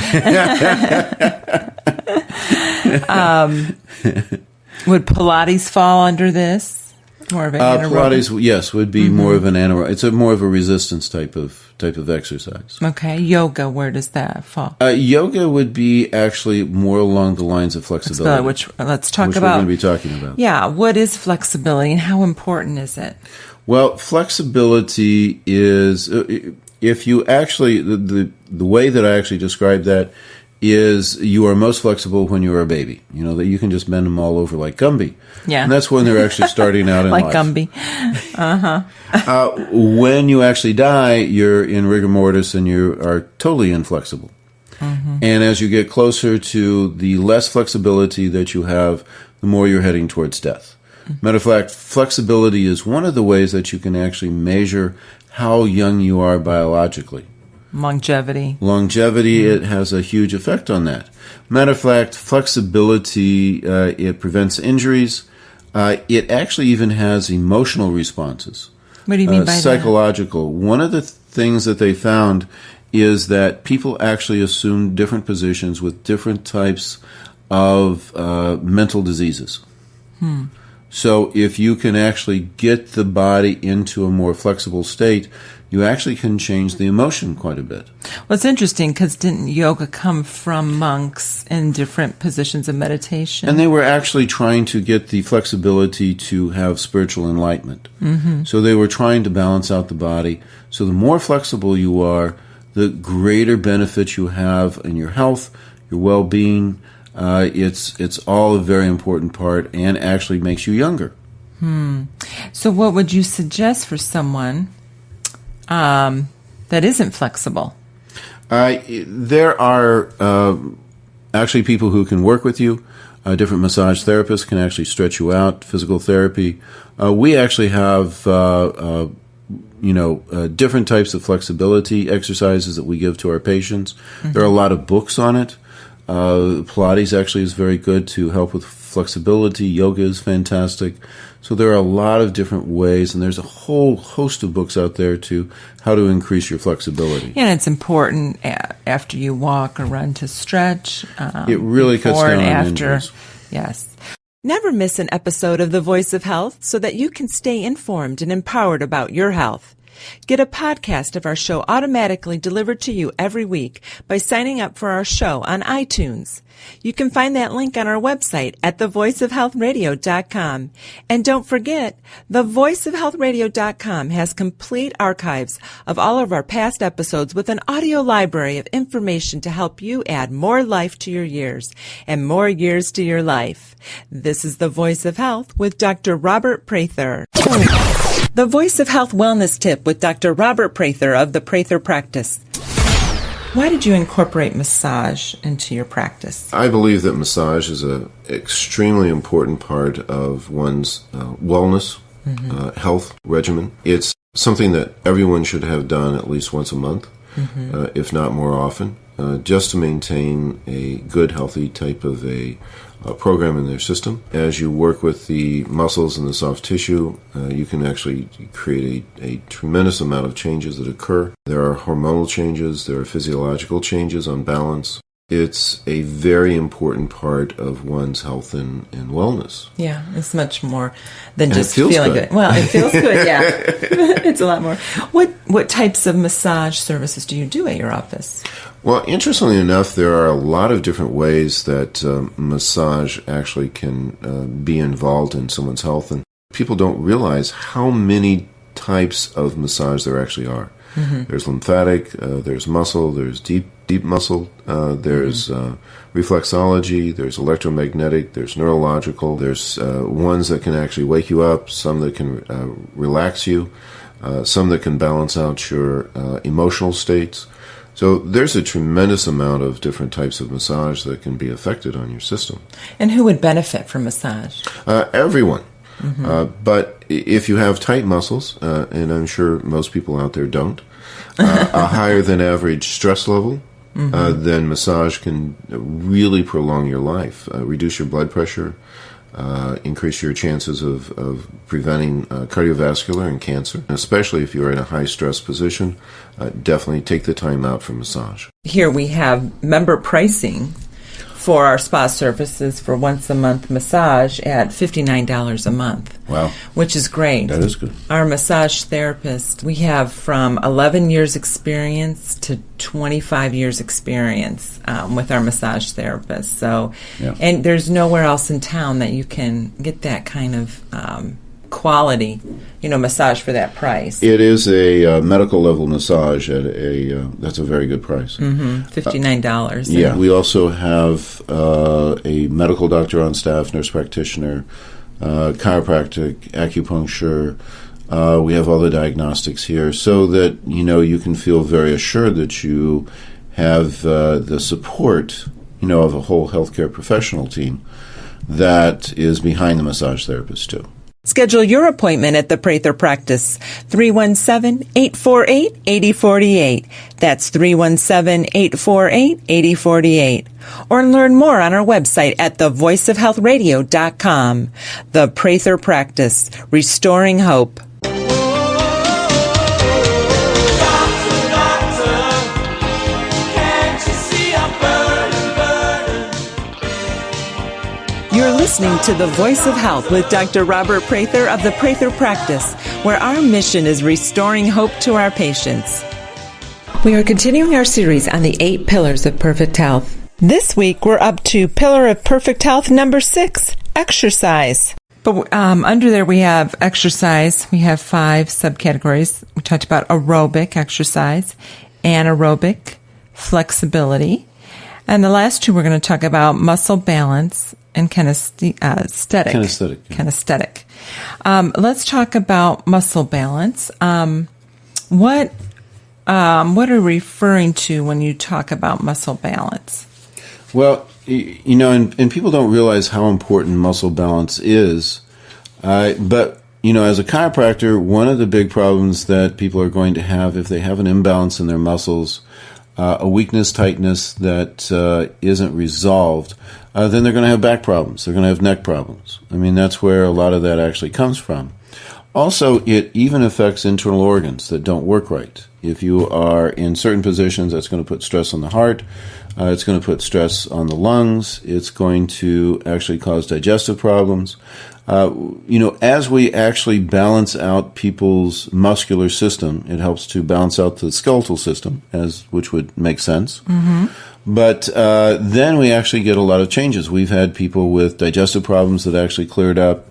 [SPEAKER 1] Would Pilates fall under this? More of an anaerobic?
[SPEAKER 2] Pilates, yes, would be more of an anaerobic. It's more of a resistance type of exercise.
[SPEAKER 1] Okay. Yoga, where does that fall?
[SPEAKER 2] Yoga would be actually more along the lines of flexibility.
[SPEAKER 1] Let's talk about.
[SPEAKER 2] We're going to be talking about.
[SPEAKER 1] Yeah. What is flexibility and how important is it?
[SPEAKER 2] Well, flexibility is, if you actually, the way that I actually describe that is you are most flexible when you're a baby. That you can just bend them all over like Gumby.
[SPEAKER 1] Yeah.
[SPEAKER 2] And that's when they're actually starting out in
[SPEAKER 1] like
[SPEAKER 2] life.
[SPEAKER 1] Gumby.
[SPEAKER 2] When you actually die, you're in rigor mortis and you are totally inflexible. And as you get closer to the less flexibility that you have, the more you're heading towards death. Matter of fact, flexibility is one of the ways that you can actually measure how young you are biologically.
[SPEAKER 1] Longevity,
[SPEAKER 2] it has a huge effect on that. Matter of fact, flexibility, it prevents injuries. It actually even has emotional responses.
[SPEAKER 1] What do you mean by
[SPEAKER 2] psychological. One of the things that they found is that people actually assume different positions with different types of mental diseases. So if you can actually get the body into a more flexible state, you actually can change the emotion quite a bit.
[SPEAKER 1] Well, it's interesting because didn't yoga come from monks in different positions of meditation?
[SPEAKER 2] And they were actually trying to get the flexibility to have spiritual enlightenment. So they were trying to balance out the body. So the more flexible you are, the greater benefit you have in your health, your well-being. It's all a very important part and actually makes you younger.
[SPEAKER 1] So what would you suggest for someone that isn't flexible?
[SPEAKER 2] There are actually people who can work with you. Different massage therapists can actually stretch you out. Physical therapy. We actually have different types of flexibility exercises that we give to our patients. Mm-hmm. There are a lot of books on it. Pilates actually is very good to help with flexibility. Yoga is fantastic. So there are a lot of different ways, and there's a whole host of books out there to how to increase your flexibility.
[SPEAKER 1] Yeah, and it's important after you walk or run to stretch.
[SPEAKER 2] It really cuts down on injuries.
[SPEAKER 1] Yes. Never miss an episode of The Voice of Health so that you can stay informed and empowered about your health. Get a podcast of our show automatically delivered to you every week by signing up for our show on iTunes. You can find that link on our website at thevoiceofhealthradio.com. And don't forget, thevoiceofhealthradio.com has complete archives of all of our past episodes with an audio library of information to help you add more life to your years and more years to your life. This is The Voice of Health with Dr. Robert Prather. The Voice of Health Wellness Tip with Dr. Robert Prather of the Prather Practice. Why did you incorporate massage into your practice?
[SPEAKER 2] I believe that massage is an extremely important part of one's wellness, health regimen. It's something that everyone should have done at least once a month, if not more often, just to maintain a good, healthy type of a program in their system. As you work with the muscles and the soft tissue, you can actually create a tremendous amount of changes that occur. There are hormonal changes, there are physiological changes on balance. It's a very important part of one's health and wellness.
[SPEAKER 1] Yeah, it's much more than just feeling good. Well, it feels good, yeah. It's a lot more. What types of massage services do you do at your office?
[SPEAKER 2] Well, interestingly enough, there are a lot of different ways that massage actually can be involved in someone's health. And people don't realize how many types of massage there actually are. There's lymphatic, there's muscle, there's deep muscle, there's reflexology, there's electromagnetic, there's neurological, there's ones that can actually wake you up, some that can relax you, some that can balance out your emotional states. So there's a tremendous amount of different types of massage that can be affected on your system.
[SPEAKER 1] And who would benefit from massage?
[SPEAKER 2] Everyone. But if you have tight muscles, and I'm sure most people out there don't, a higher than average stress level, then massage can really prolong your life, reduce your blood pressure, increase your chances of preventing cardiovascular and cancer. Especially if you're in a high stress position, definitely take the time out for massage.
[SPEAKER 1] Here we have member pricing for our spa services for once a month massage at $59 a month.
[SPEAKER 2] Wow.
[SPEAKER 1] Which is great.
[SPEAKER 2] That is good.
[SPEAKER 1] Our massage therapist, we have from 11 years experience to 25 years experience with our massage therapist. So, and there's nowhere else in town that you can get that kind of quality, massage for that price.
[SPEAKER 2] It is a medical level massage at that's a very good price.
[SPEAKER 1] $59.
[SPEAKER 2] Yeah. We also have a medical doctor on staff, nurse practitioner, chiropractic, acupuncture. We have all the diagnostics here so that, you can feel very assured that you have the support, of a whole healthcare professional team that is behind the massage therapist too.
[SPEAKER 1] Schedule your appointment at the Prather Practice, 317-848-8048. That's 317-848-8048. Or learn more on our website at thevoiceofhealthradio.com. The Prather Practice, restoring hope. You're listening to The Voice of Health with Dr. Robert Prather of the Prather Practice, where our mission is restoring hope to our patients. We are continuing our series on the 8 pillars of perfect health. This week, we're up to Pillar of Perfect Health number 6, exercise. But under there, we have exercise. We have 5 subcategories. We talked about aerobic exercise, anaerobic, flexibility. And the last 2, we're going to talk about muscle balance and kinesthetic. Let's talk about muscle balance. What are you referring to when you talk about muscle balance?
[SPEAKER 2] Well, and people don't realize how important muscle balance is. But, as a chiropractor, one of the big problems that people are going to have if they have an imbalance in their muscles, a weakness, tightness that isn't resolved, then they're going to have back problems. They're going to have neck problems. I mean, that's where a lot of that actually comes from. Also, it even affects internal organs that don't work right. If you are in certain positions, that's going to put stress on the heart. It's going to put stress on the lungs. It's going to actually cause digestive problems. As we actually balance out people's muscular system, it helps to balance out the skeletal system, which would make sense. Mm-hmm. But then we actually get a lot of changes. We've had people with digestive problems that actually cleared up.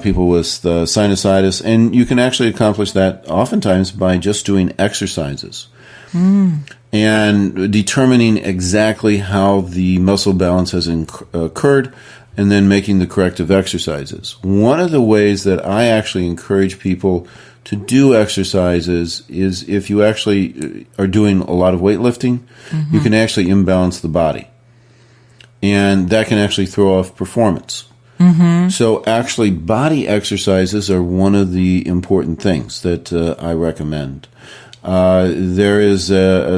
[SPEAKER 2] People with sinusitis, and you can actually accomplish that oftentimes by just doing exercises and determining exactly how the muscle balance has occurred and then making the corrective exercises. One of the ways that I actually encourage people to do exercises is if you actually are doing a lot of weightlifting, you can actually imbalance the body, and that can actually throw off performance. Mm-hmm. So actually body exercises are one of the important things that I recommend. There is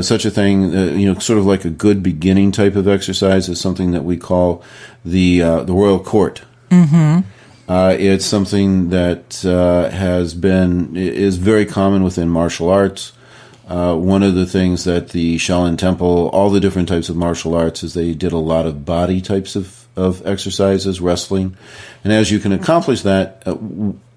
[SPEAKER 2] such a thing, sort of like a good beginning type of exercise is something that we call the Royal Court. Mm-hmm. It's something that is very common within martial arts. One of the things that the Shaolin Temple, all the different types of martial arts, is they did a lot of body types of exercises, wrestling. And as you can accomplish that,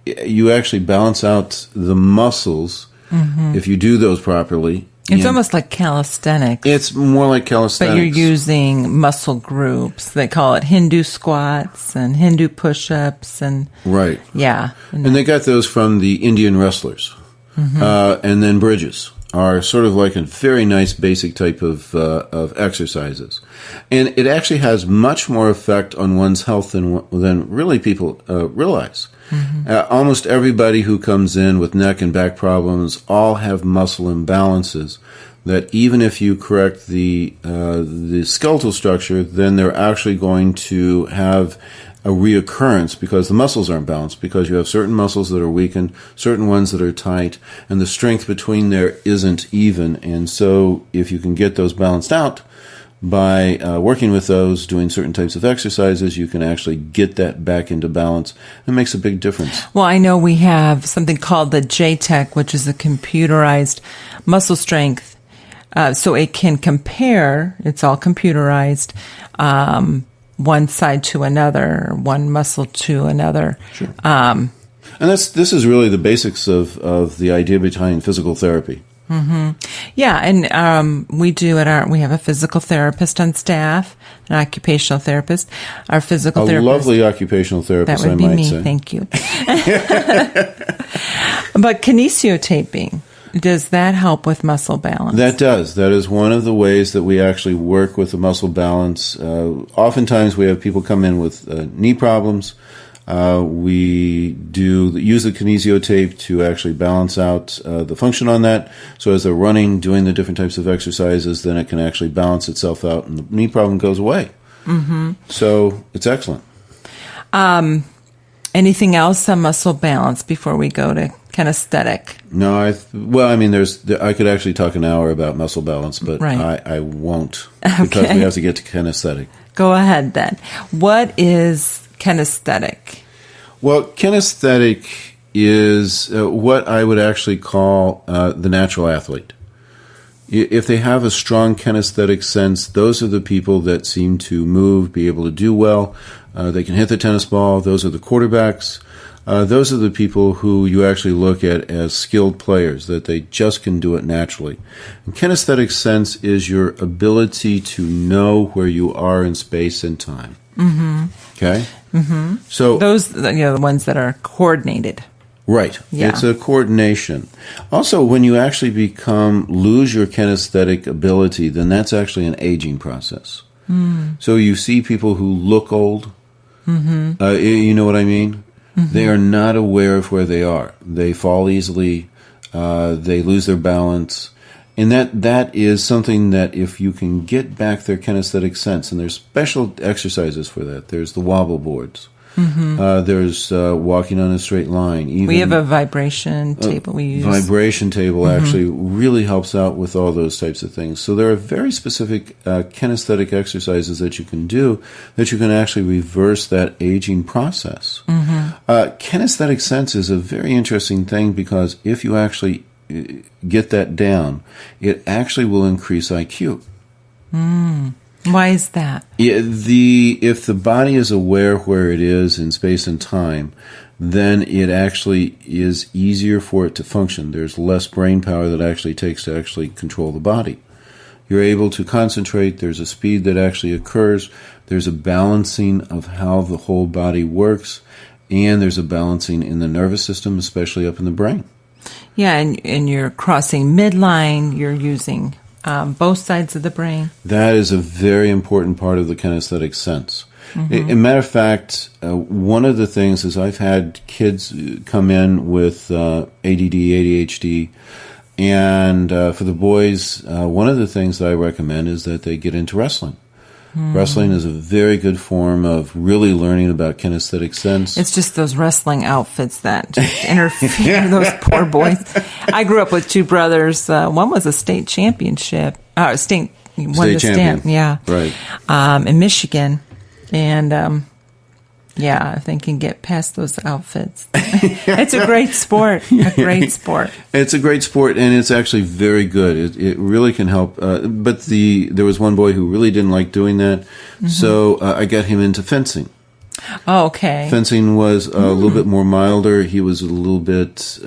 [SPEAKER 2] you actually balance out the muscles if you do those properly.
[SPEAKER 1] It's almost like calisthenics.
[SPEAKER 2] It's more like calisthenics.
[SPEAKER 1] But you're using muscle groups. They call it Hindu squats and Hindu push-ups. And
[SPEAKER 2] right.
[SPEAKER 1] Yeah.
[SPEAKER 2] And they got those from the Indian wrestlers. And then bridges are sort of like a very nice basic type of exercises. And it actually has much more effect on one's health than really people realize. Almost everybody who comes in with neck and back problems all have muscle imbalances that even if you correct the skeletal structure, then they're actually going to have a reoccurrence because the muscles aren't balanced, because you have certain muscles that are weakened, certain ones that are tight, and the strength between there isn't even. And so if you can get those balanced out by working with those, doing certain types of exercises, you can actually get that back into balance. It makes a big difference.
[SPEAKER 1] Well, I know we have something called the JTEC, which is a computerized muscle strength. So it can compare, it's all computerized, one side to another, one muscle to another.
[SPEAKER 2] Sure. And this is really the basics of the idea behind physical therapy.
[SPEAKER 1] Mm-hmm. Yeah, and we have a physical therapist on staff, an occupational therapist. Our physical therapist,
[SPEAKER 2] a lovely occupational therapist,
[SPEAKER 1] that would be
[SPEAKER 2] I might
[SPEAKER 1] me.
[SPEAKER 2] say.
[SPEAKER 1] Thank you. But kinesiotaping, does that help with muscle balance?
[SPEAKER 2] That does. That is one of the ways that we actually work with the muscle balance. Oftentimes we have people come in with knee problems. We use the kinesiotape to actually balance out the function on that. So as they're running, doing the different types of exercises, then it can actually balance itself out and the knee problem goes away. Mm-hmm. So it's excellent.
[SPEAKER 1] Anything else on muscle balance before we go to kinesthetic?
[SPEAKER 2] No, I could actually talk an hour about muscle balance, but right. I won't because we have to get to kinesthetic.
[SPEAKER 1] Go ahead then. What is kinesthetic?
[SPEAKER 2] Well, kinesthetic is what I would actually call the natural athlete. If they have a strong kinesthetic sense, those are the people that seem to move, be able to do well. They can hit the tennis ball. Those are the quarterbacks. Those are the people who you actually look at as skilled players, that they just can do it naturally. And kinesthetic sense is your ability to know where you are in space and time. Mm-hmm. Okay? Mm-hmm. So
[SPEAKER 1] those, the ones that are coordinated.
[SPEAKER 2] Right.
[SPEAKER 1] Yeah.
[SPEAKER 2] It's a coordination. Also, when you actually lose your kinesthetic ability, then that's actually an aging process. Mm. So you see people who look old. Mm-hmm. You know what I mean? Mm-hmm. They are not aware of where they are. They fall easily. They lose their balance. And that is something that if you can get back their kinesthetic sense, and there's special exercises for that. There's the wobble boards. There's walking on a straight line. Even
[SPEAKER 1] we have a vibration table we use.
[SPEAKER 2] Vibration table actually really helps out with all those types of things. So there are very specific kinesthetic exercises that you can do that you can actually reverse that aging process. Kinesthetic sense is a very interesting thing because if you actually get that down, it actually will increase IQ.
[SPEAKER 1] Why is that?
[SPEAKER 2] If the body is aware where it is in space and time, then it actually is easier for it to function. There's less brain power that actually takes to actually control the body. You're able to concentrate. There's a speed that actually occurs. There's a balancing of how the whole body works, and there's a balancing in the nervous system, especially up in the brain.
[SPEAKER 1] Yeah, and you're crossing midline. You're using both sides of the brain.
[SPEAKER 2] That is a very important part of the kinesthetic sense. As a matter of fact, one of the things is I've had kids come in with ADD, ADHD, and for the boys, one of the things that I recommend is that they get into wrestling. Wrestling is a very good form of really learning about kinesthetic sense.
[SPEAKER 1] It's just those wrestling outfits that just interfere. Those poor boys. I grew up with two brothers. One was a state championship. State
[SPEAKER 2] champion.
[SPEAKER 1] Yeah.
[SPEAKER 2] Right.
[SPEAKER 1] In Michigan. And, yeah, if they can get past those outfits. It's a great sport. A great sport.
[SPEAKER 2] It's a great sport, and it's actually very good. It really can help. But there was one boy who really didn't like doing that, so I got him into fencing.
[SPEAKER 1] Oh, okay.
[SPEAKER 2] Fencing was a little bit more milder. He was a little bit...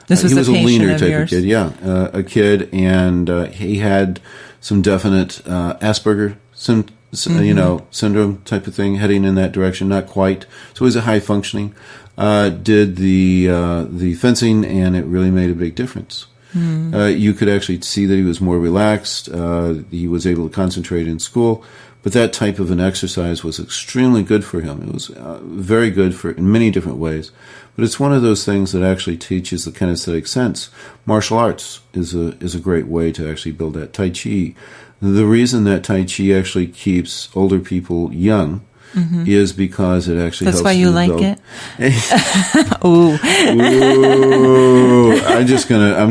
[SPEAKER 1] This was
[SPEAKER 2] he was
[SPEAKER 1] a
[SPEAKER 2] a leaner
[SPEAKER 1] of
[SPEAKER 2] type
[SPEAKER 1] yours?
[SPEAKER 2] of kid, yeah. A kid, and he had some definite Asperger syndrome type of thing, heading in that direction. Not quite. So he was a high functioning. Did the fencing, and it really made a big difference. You could actually see that he was more relaxed. He was able to concentrate in school. But that type of an exercise was extremely good for him. It was very good in many different ways. But it's one of those things that actually teaches the kinesthetic sense. Martial arts is a great way to actually build that. Tai Chi. The reason that Tai Chi actually keeps older people young is because it actually
[SPEAKER 1] That's
[SPEAKER 2] helps
[SPEAKER 1] why you like
[SPEAKER 2] develop.
[SPEAKER 1] it? Ooh.
[SPEAKER 2] Ooh, I'm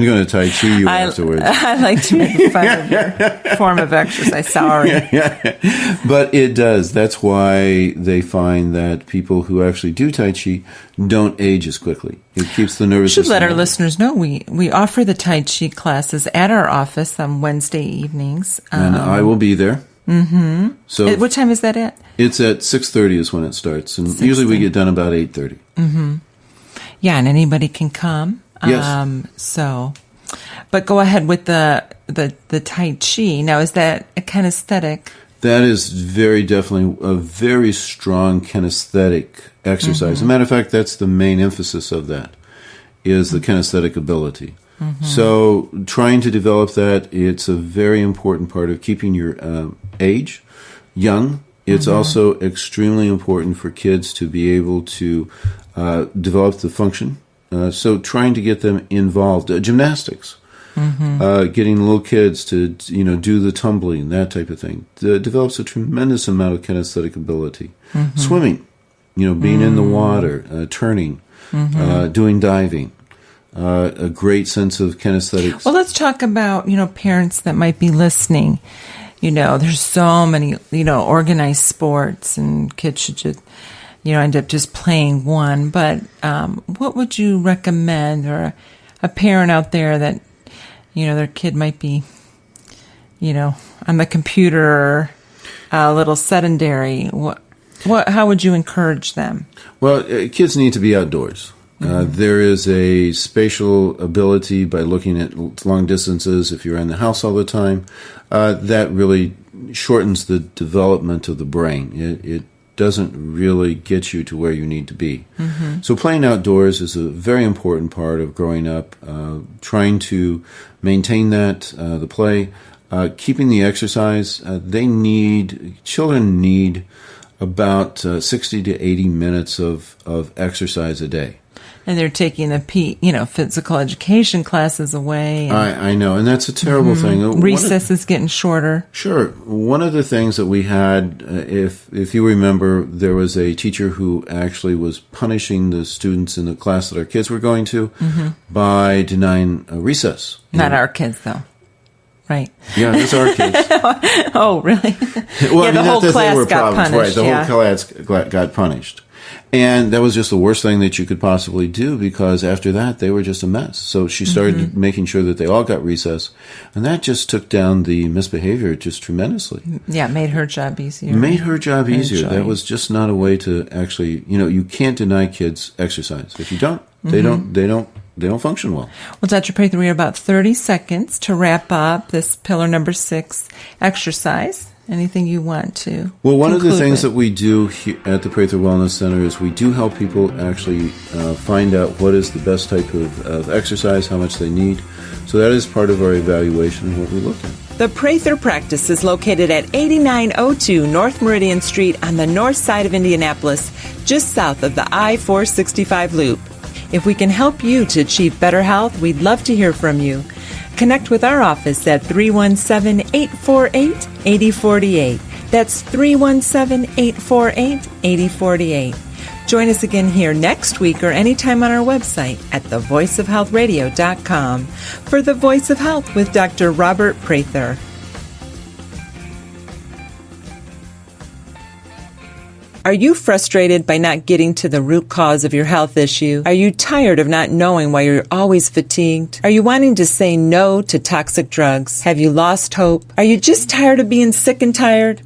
[SPEAKER 2] gonna Tai Chi you afterwards.
[SPEAKER 1] I like to make fun of your form of exercise. Sorry.
[SPEAKER 2] But it does. That's why they find that people who actually do Tai Chi don't age as quickly. It keeps the nervous
[SPEAKER 1] We should
[SPEAKER 2] system.
[SPEAKER 1] let our listeners know we offer the Tai Chi classes at our office on Wednesday evenings.
[SPEAKER 2] And I will be there. So
[SPEAKER 1] What time is that at?
[SPEAKER 2] it's at 6:30 is when it starts, and usually we get done about 8:30.
[SPEAKER 1] Yeah, and anybody can come.
[SPEAKER 2] Yes.
[SPEAKER 1] But go ahead with the Tai Chi. Now, is that a kinesthetic?
[SPEAKER 2] That is very definitely a very strong kinesthetic exercise. As a matter of fact, that's the main emphasis of that, is the kinesthetic ability. So trying to develop that, it's a very important part of keeping your age young. It's also extremely important for kids to be able to develop the function. So trying to get them involved. Gymnastics. Getting little kids to do the tumbling, that type of thing, develops a tremendous amount of kinesthetic ability. Swimming, being in the water, turning, doing diving, a great sense of kinesthetics.
[SPEAKER 1] Well, let's talk about parents that might be listening. There's so many organized sports, and kids should just end up just playing one. But what would you recommend, or a parent out there that their kid might be, on the computer, or a little sedentary? How would you encourage them?
[SPEAKER 2] Well, kids need to be outdoors. There is a spatial ability by looking at long distances. If you're in the house all the time, that really shortens the development of the brain. It doesn't really get you to where you need to be. So playing outdoors is a very important part of growing up, trying to maintain that, the play, keeping the exercise. Children need about 60 to 80 minutes of exercise a day.
[SPEAKER 1] And they're taking the physical education classes away.
[SPEAKER 2] I know, and that's a terrible thing.
[SPEAKER 1] Recess is getting shorter.
[SPEAKER 2] Sure. One of the things that we had, if you remember, there was a teacher who actually was punishing the students in the class that our kids were going to by denying recess.
[SPEAKER 1] Not our kids, though. Right.
[SPEAKER 2] Yeah, those are our kids.
[SPEAKER 1] Oh, really?
[SPEAKER 2] Well,
[SPEAKER 1] the whole class got punished.
[SPEAKER 2] Right, the whole class got punished. And that was just the worst thing that you could possibly do, because after that, they were just a mess. So she started making sure that they all got recess. And that just took down the misbehavior just tremendously.
[SPEAKER 1] Yeah, it made her job easier.
[SPEAKER 2] That was just not a way to actually, you can't deny kids exercise. If you don't, they don't function well.
[SPEAKER 1] Well, Dr. Prather, we have about 30 seconds to wrap up this pillar number 6, exercise. Anything you want to
[SPEAKER 2] Well, one of the things
[SPEAKER 1] with?
[SPEAKER 2] that we do here at the Prather Wellness Center is we do help people actually find out what is the best type of exercise, how much they need. So that is part of our evaluation and what we look at.
[SPEAKER 1] The Prather practice is located at 8902 North Meridian Street on the north side of Indianapolis, just south of the I-465 loop. If we can help you to achieve better health, we'd love to hear from you. Connect with our office at 317-848-8048. That's 317-848-8048. Join us again here next week or anytime on our website at thevoiceofhealthradio.com for The Voice of Health with Dr. Robert Prather. Are you frustrated by not getting to the root cause of your health issue? Are you tired of not knowing why you're always fatigued? Are you wanting to say no to toxic drugs? Have you lost hope? Are you just tired of being sick and tired?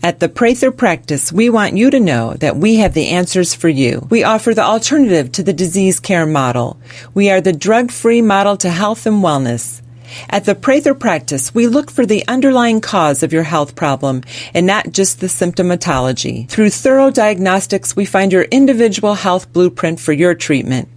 [SPEAKER 1] At the Prather Practice, we want you to know that we have the answers for you. We offer the alternative to the disease care model. We are the drug-free model to health and wellness. At the Prather Practice, we look for the underlying cause of your health problem and not just the symptomatology. Through thorough diagnostics, we find your individual health blueprint for your treatment.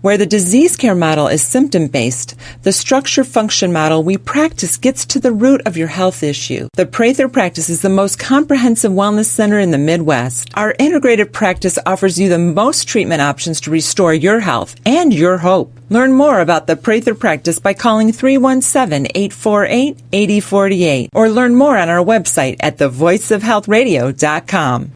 [SPEAKER 1] Where the disease care model is symptom-based, the structure-function model we practice gets to the root of your health issue. The Prather Practice is the most comprehensive wellness center in the Midwest. Our integrated practice offers you the most treatment options to restore your health and your hope. Learn more about the Prather Practice by calling 317-848-8048 or learn more on our website at thevoiceofhealthradio.com.